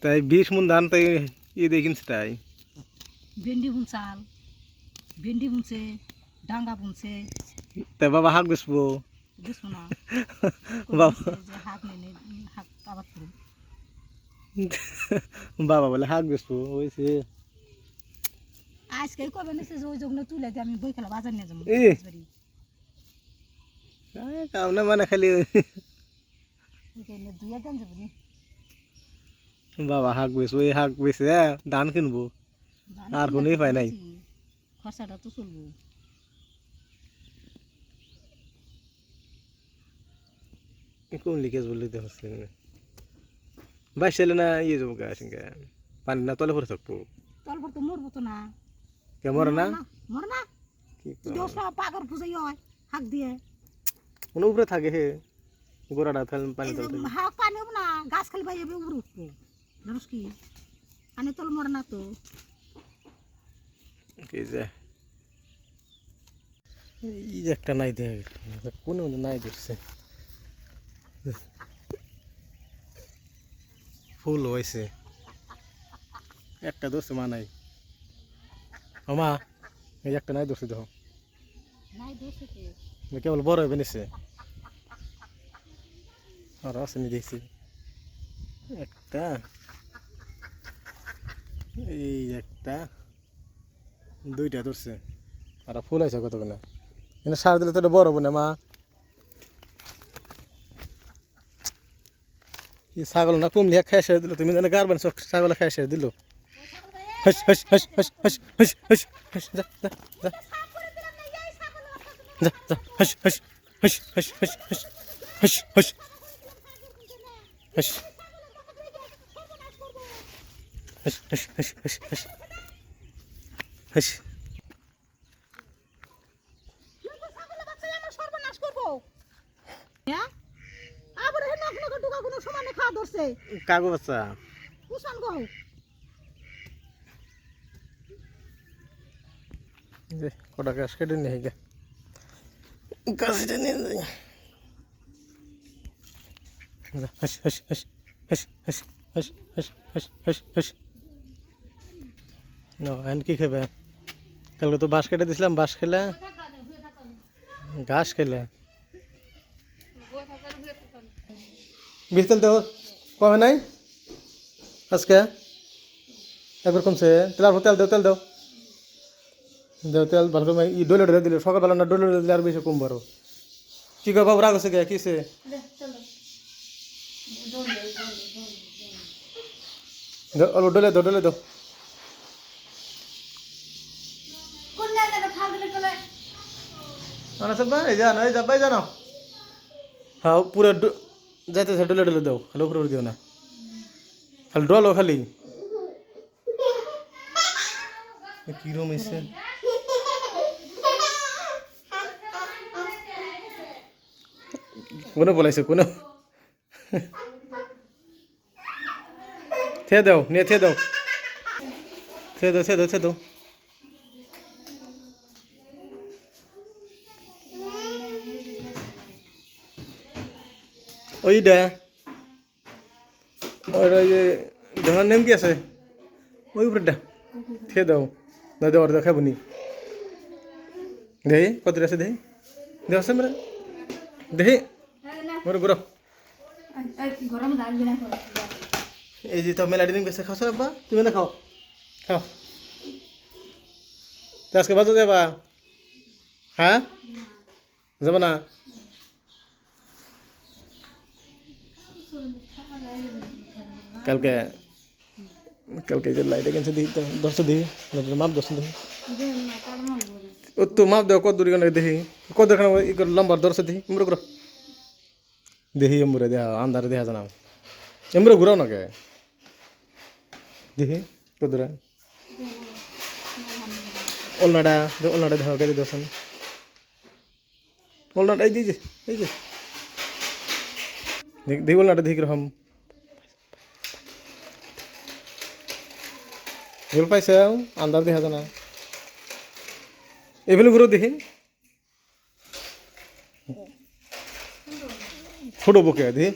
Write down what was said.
তাই 20 মন ধান তাই দেখিনছি তাই ভেন্ডি বুনছাল ভেন্ডি বুনছে ডাঙ্গা বুনছে তাই বাবা হাঁক বেসবো বুঝছো না বাবা যে হাঁক নেই হাঁক আবার করুন বাবা বলে হাঁক বেসবো হয়েছে আজকে কবে নিচ্ছে যে ওই জন্য তুলে দিয়ে আমি বই খেলা বাজার নিয়ে যাবো কাম না মানে খালি দুইয়া দেন যাবো নি বাবা হাঁক বেসবো এই হাঁক বেসে ধান কিনবো আর কোনোই পাই নাই খরচাটা তো চলবো কোন লিকেজ বললে তো হচ্ছে বাইশ চাইলে না ইয়ে যাবো গা সিংকা পানি না তলে পরে থাকবো তলপর তো মরবো তো না কেমন না মর না দশ পাগর পুজাই হয় হাঁক দিয়ে কোনো উপরে থাকে হে গোড়াটা ফেল পানি তলে হাঁক পানি হবো না গাছ খালি পাই যাবে উপরে উঠবো জানোস কি পানি তল মরে না তো কি যে এই যে একটা নাই দেখ কোনো নাই দেখছে ফুল হয়েছে একটা ধরছে মা নাই ও মা এই একটা নাই ধরছে দেখো নাই দোষে কেবল বড় হয়ে বেনিছে আর আসেনি দেখছি একটা এই একটা দুইটা ধরছে আর ফুল আছে কতক্ষণে কিন্তু সার দিলে তো এটা বড় হবো না মা ছাগল না কমলি খেয়ে সেরে দিল তুমি জানো গারবেন ছাগল খেয়ে সেরে দিল হস হস হস হস হস হস হস হস যা যা যা যা যা হস হস হস হস হস হস হস হস হস হস হস হস হস হস হস সর্বনাশ করবো হ্যাঁ আবার হে নখ নখ টুকা কোনো সমানে খাওয়া ধরছে কাগো বাচ্চা কুসান গো যে কটা গাছ কেটে নিয়ে গে গাছটা নিয়ে যাই হস হস হস হস হস হস হস হস হস হস না এখন কি খাবে কালকে তো বাঁশ কেটে দিছিলাম বাঁশ খেলে ঘাস খেলে বিস্তাল দেও কমে নাই আজকে একবার কমছে তেলার তেল দেও তেল দেও দেও তেল ভালো করে ডলে ডলে দিলে সকালবেলা না ডলে দিলে আর বেশি কমবো আরো কি করে বাবু রাগ আছে গে কিসে অল্প ডলে দাও ডলে দাও না সব এই জানো এই যাবাই জানো হ্যাঁ পুরো যাইতে ডলে ডলে দাও খালি উপরে দিও না খালি ডলো খালি কিরম এসে কোনো বলাইছে কোনো থে দাও নিয়ে থে দাও থে দাও থে দাও থে দাও ওইটা ওই যে ধরার নেম কি আছে ওই উপরেটা খেয়ে দাও না দেওয়ার দেখাবো নি দেহি কত আছে দেহি দেহ আছে মেরে দেহি মোর গুরো এই যে তো মেলাডি দিন বেসে খাও সব বা তুমি না খাও খাও তো আজকে বাজার যাবা হ্যাঁ যাবো না কালকে কালকে যে লাইটে কিনছে দিই দশটা দিই মাপ দশটা দিই ও তো মাপ দেও কত দূর দেখি কত দূর লম্বার দশটা দিই এমরে ঘুরো দেখি এমরে দেখা আন্ধারে দেখা জানা এমরে ঘুরাও না কে দেখি কত দূরে ওলনাটা দেখা কে দর্শন ওলনাটা এই যে দেখি ওলনাটা দেখি রকম ভুল পাইছে আন্দার দেখা জানা এগুলো ঘুরে দেখি ছোট বকে দেখি